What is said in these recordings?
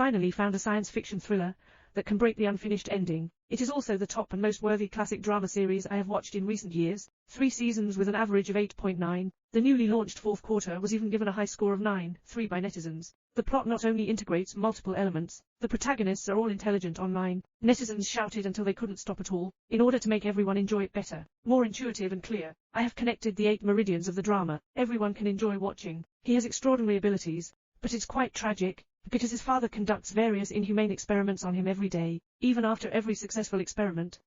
finally found a science fiction thriller that can break the unfinished ending. It is also the top and most worthy classic drama series I have watched in recent years, 3 seasons with an average of 8.9. The newly launched fourth quarter was even given a high score of 9.3 by netizens. The plot not only integrates multiple elements, the protagonists are all intelligent online. Netizens shouted until they couldn't stop at all, in order to make everyone enjoy it better, more intuitive and clear. I have connected the 8 meridians of the drama. Everyone can enjoy watching. He has extraordinary abilities, but it's quite tragic, because his father conducts various inhumane experiments on him every day. Even after every successful experiment,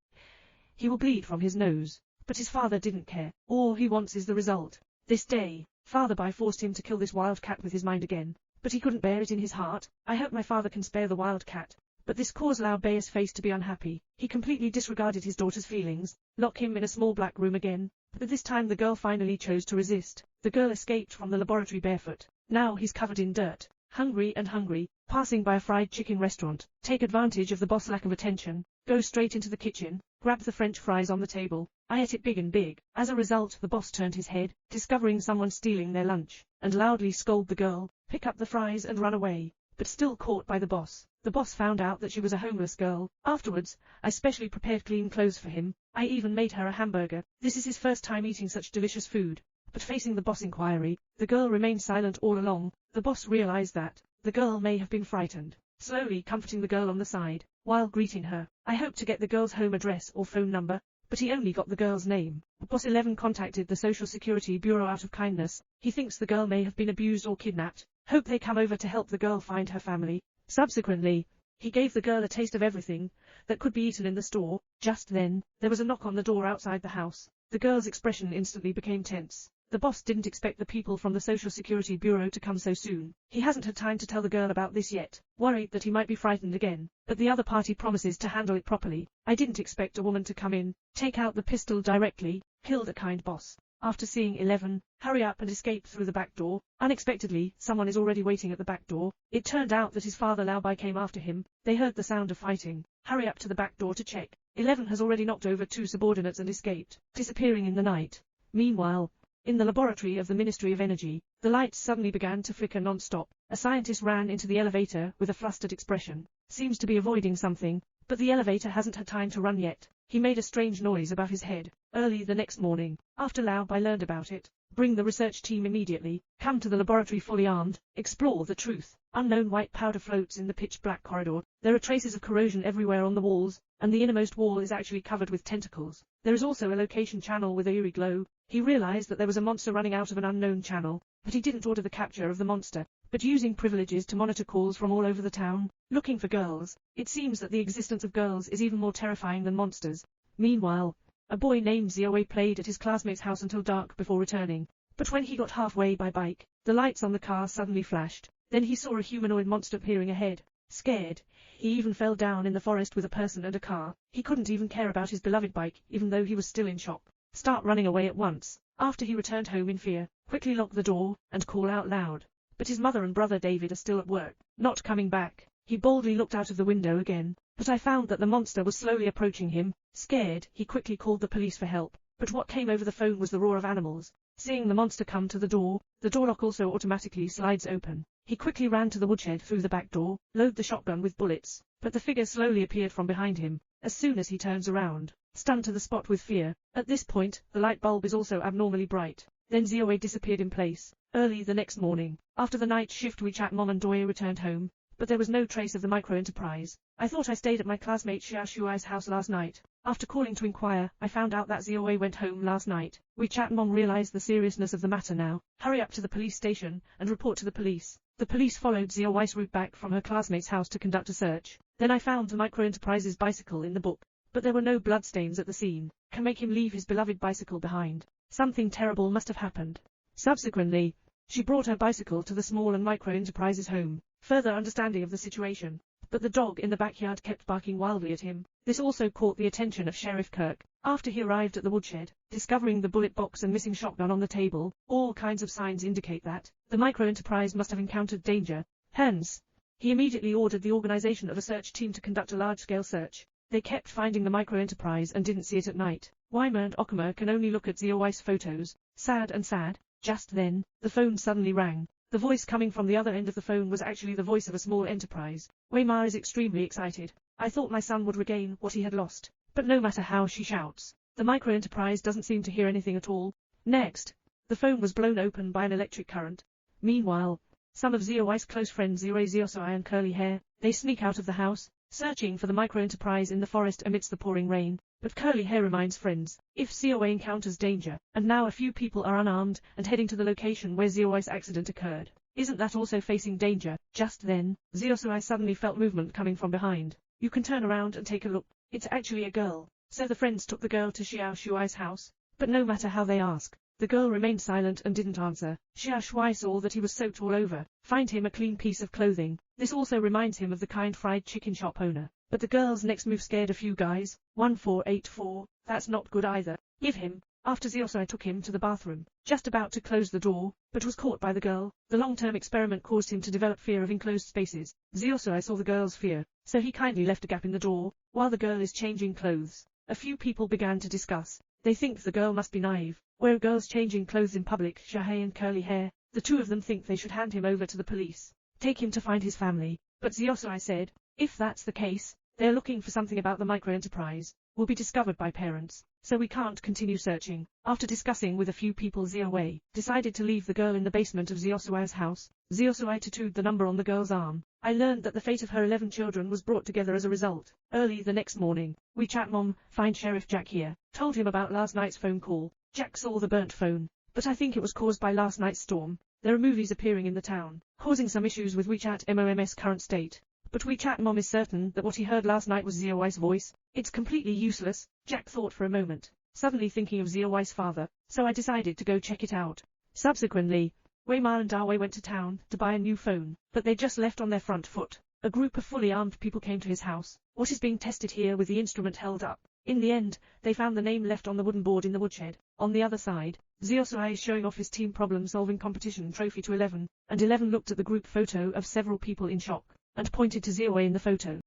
he will bleed from his nose. But his father didn't care. All he wants is the result. This day, Father Bai forced him to kill this wild cat with his mind again, but he couldn't bear it in his heart. I hope my father can spare the wild cat. But this caused Lao Bai's face to be unhappy. He completely disregarded his daughter's feelings, locked him in a small black room again. But this time the girl finally chose to resist. The girl escaped from the laboratory barefoot. Now he's covered in dirt, hungry, passing by a fried chicken restaurant. Take advantage of the boss' lack of attention, go straight into the kitchen, grab the French fries on the table. I ate it big and big. As a result, the boss turned his head, discovering someone stealing their lunch, and loudly scold the girl, pick up the fries and run away. But still caught by the boss. The boss found out that she was a homeless girl. Afterwards, I specially prepared clean clothes for him. I even made her a hamburger. This is his first time eating such delicious food. But facing the boss inquiry, the girl remained silent all along. The boss realized that the girl may have been frightened, slowly comforting the girl on the side, while greeting her. I hoped to get the girl's home address or phone number, but he only got the girl's name. Boss 11 contacted the Social Security Bureau out of kindness. He thinks the girl may have been abused or kidnapped. Hope they come over to help the girl find her family. Subsequently, he gave the girl a taste of everything that could be eaten in the store. Just then, there was a knock on the door outside the house. The girl's expression instantly became tense. The boss didn't expect the people from the Social Security Bureau to come so soon. He hasn't had time to tell the girl about this yet, worried that he might be frightened again. But the other party promises to handle it properly. I didn't expect a woman to come in, take out the pistol directly, kill the kind boss. After seeing 11, hurry up and escape through the back door. Unexpectedly, someone is already waiting at the back door. It turned out that his father Lao Bai came after him. They heard the sound of fighting. Hurry up to the back door to check. 11 has already knocked over 2 subordinates and escaped, disappearing in the night. Meanwhile, in the laboratory of the Ministry of Energy, the lights suddenly began to flicker non-stop. A scientist ran into the elevator with a flustered expression. Seems to be avoiding something, but the elevator hasn't had time to run yet. He made a strange noise above his head. Early the next morning, after Lao Bai learned about it, bring the research team immediately, come to the laboratory fully armed, explore the truth. Unknown white powder floats in the pitch-black corridor. There are traces of corrosion everywhere on the walls, and the innermost wall is actually covered with tentacles. There is also a location channel with a eerie glow. He realized that there was a monster running out of an unknown channel, but he didn't order the capture of the monster, but using privileges to monitor calls from all over the town, looking for girls. It seems that the existence of girls is even more terrifying than monsters. Meanwhile, a boy named Xiaowei played at his classmate's house until dark before returning. But when he got halfway by bike, the lights on the car suddenly flashed. Then he saw a humanoid monster peering ahead. Scared, he even fell down in the forest with a person and a car. He couldn't even care about his beloved bike, even though he was still in shock. Start running away at once. After he returned home in fear, quickly lock the door, and call out loud. But his mother and brother David are still at work, not coming back. He boldly looked out of the window again, but I found that the monster was slowly approaching him. Scared, he quickly called the police for help, but what came over the phone was the roar of animals. Seeing the monster come to the door lock also automatically slides open. He quickly ran to the woodshed through the back door, load the shotgun with bullets, but the figure slowly appeared from behind him. As soon as he turns around, stunned to the spot with fear. At this point, the light bulb is also abnormally bright. Then Xiaowei disappeared in place. Early the next morning, after the night shift, WeChat Mom and Doye returned home, but there was no trace of the micro-enterprise. I thought I stayed at my classmate Xia Shuai's house last night. After calling to inquire, I found out that Xiaowei went home last night. WeChat Mom realized the seriousness of the matter now. Hurry up to the police station and report to the police. The police followed Xiaowei's route back from her classmate's house to conduct a search. Then I found the micro-enterprise's bicycle in the book, but there were no bloodstains at the scene. Can make him leave his beloved bicycle behind. Something terrible must have happened. Subsequently, she brought her bicycle to the small and micro-enterprise's home, further understanding of the situation. But the dog in the backyard kept barking wildly at him. This also caught the attention of Sheriff Kirk. After he arrived at the woodshed, discovering the bullet box and missing shotgun on the table, all kinds of signs indicate that the micro-enterprise must have encountered danger. Hence, he immediately ordered the organization of a search team to conduct a large-scale search. They kept finding the micro-enterprise and didn't see it at night. Weimer and Okuma can only look at Xiaowei's photos. Sad and sad. Just then, the phone suddenly rang. The voice coming from the other end of the phone was actually the voice of a small enterprise. Weimar is extremely excited. I thought my son would regain what he had lost. But no matter how she shouts, the micro-enterprise doesn't seem to hear anything at all. Next, the phone was blown open by an electric current. Meanwhile, some of Zeowai's close friends Zeosoi and Curly Hair, they sneak out of the house, searching for the micro-enterprise in the forest amidst the pouring rain. But Curly Hair reminds friends, if Zeowai encounters danger, and now a few people are unarmed and heading to the location where Zeowai's accident occurred. Isn't that also facing danger? Just then, Zeosoi suddenly felt movement coming from behind. You can turn around and take a look. It's actually a girl. So the friends took the girl to Xiao Shuai's house. But no matter how they ask, the girl remained silent and didn't answer. Xiao Shuai saw that he was soaked all over. Find him a clean piece of clothing. This also reminds him of the kind fried chicken shop owner. But the girl's next move scared a few guys. 1484, that's not good either. Give him. After Zeosoi took him to the bathroom, just about to close the door, but was caught by the girl. The long-term experiment caused him to develop fear of enclosed spaces. Zeosoi saw the girl's fear, so he kindly left a gap in the door, while the girl is changing clothes. A few people began to discuss. They think the girl must be naive. Where a girl's changing clothes in public, Shahei and Curly Hair, the two of them think they should hand him over to the police. Take him to find his family. But Zeosoi said, if that's the case, they're looking for something about the micro-enterprise. Will be discovered by parents, so we can't continue searching. After discussing with a few people, Zeowai decided to leave the girl in the basement of Zeosui's house. Zeosoi tattooed the number on the girl's arm. I learned that the fate of her 11 children was brought together as a result. Early the next morning, we chat Mom, find Sheriff Jack here. Told him about last night's phone call. Jack saw the burnt phone, but I think it was caused by last night's storm. There are movies appearing in the town, causing some issues with WeChat MOM's current state. But WeChat Mom is certain that what he heard last night was Zeowai's voice. It's completely useless. Jack thought for a moment, suddenly thinking of Zeowai's father, so I decided to go check it out. Subsequently, Weimar and Dawei went to town to buy a new phone, but they just left on their front foot. A group of fully armed people came to his house. What is being tested here with the instrument held up? In the end, they found the name left on the wooden board in the woodshed. On the other side, Zeosoi is showing off his team problem-solving competition trophy to 11, and 11 looked at the group photo of several people in shock, and pointed to Zeowai in the photo.